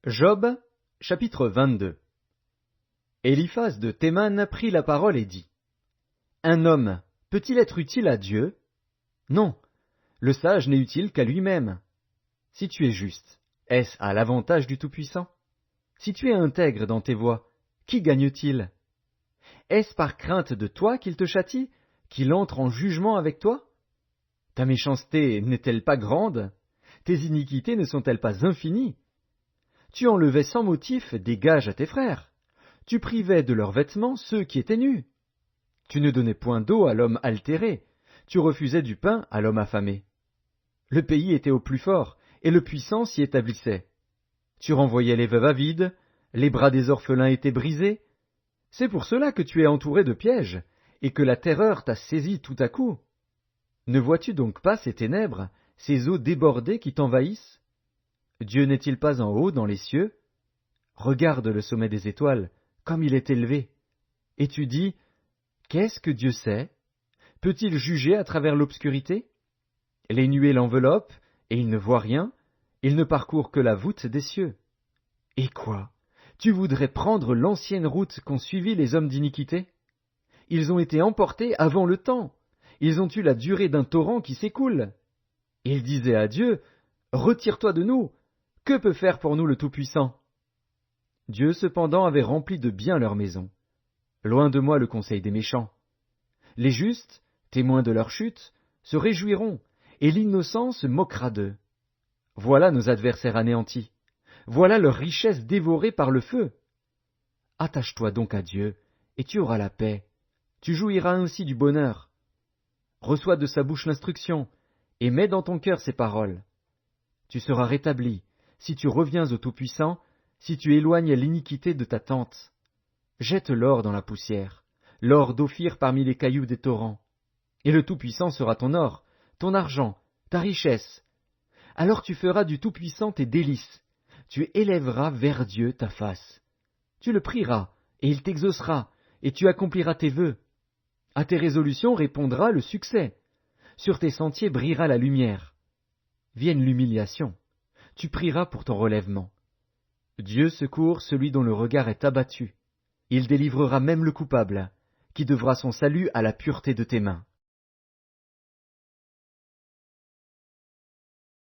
Job, chapitre 22. Eliphaz de Théman prit la parole et dit: Un homme peut-il être utile à Dieu? Non, le sage n'est utile qu'à lui-même. Si tu es juste, est-ce à l'avantage du Tout-Puissant? Si tu es intègre dans tes voies, qui gagne-t-il? Est-ce par crainte de toi qu'il te châtie, qu'il entre en jugement avec toi? Ta méchanceté n'est-elle pas grande? Tes iniquités ne sont-elles pas infinies? Tu enlevais sans motif des gages à tes frères. Tu privais de leurs vêtements ceux qui étaient nus. Tu ne donnais point d'eau à l'homme altéré. Tu refusais du pain à l'homme affamé. Le pays était au plus fort, et le puissant s'y établissait. Tu renvoyais les veuves avides, les bras des orphelins étaient brisés. C'est pour cela que tu es entouré de pièges, et que la terreur t'a saisi tout à coup. Ne vois-tu donc pas ces ténèbres, ces eaux débordées qui t'envahissent? Dieu n'est-il pas en haut dans les cieux? Regarde le sommet des étoiles, comme il est élevé. Et tu dis, qu'est-ce que Dieu sait? Peut-il juger à travers l'obscurité? Les nuées l'enveloppent, et il ne voit rien, il ne parcourt que la voûte des cieux. Et quoi? Tu voudrais prendre l'ancienne route qu'ont suivie les hommes d'iniquité? Ils ont été emportés avant le temps, ils ont eu la durée d'un torrent qui s'écoule. Ils disaient à Dieu, retire-toi de nous, que peut faire pour nous le Tout-Puissant? Dieu cependant avait rempli de bien leur maison. Loin de moi le conseil des méchants. Les justes, témoins de leur chute, se réjouiront, et l'innocent se moquera d'eux. Voilà nos adversaires anéantis. Voilà leur richesse dévorée par le feu. Attache-toi donc à Dieu, et tu auras la paix. Tu jouiras ainsi du bonheur. Reçois de sa bouche l'instruction, et mets dans ton cœur ses paroles. Tu seras rétabli, si tu reviens au Tout-Puissant, si tu éloignes l'iniquité de ta tente. Jette l'or dans la poussière, l'or d'Ophir parmi les cailloux des torrents. Et le Tout-Puissant sera ton or, ton argent, ta richesse. Alors tu feras du Tout-Puissant tes délices, tu élèveras vers Dieu ta face. Tu le prieras, et il t'exaucera, et tu accompliras tes vœux. À tes résolutions répondra le succès. Sur tes sentiers brillera la lumière. Vienne l'humiliation. Tu prieras pour ton relèvement. Dieu secourt celui dont le regard est abattu. Il délivrera même le coupable, qui devra son salut à la pureté de tes mains.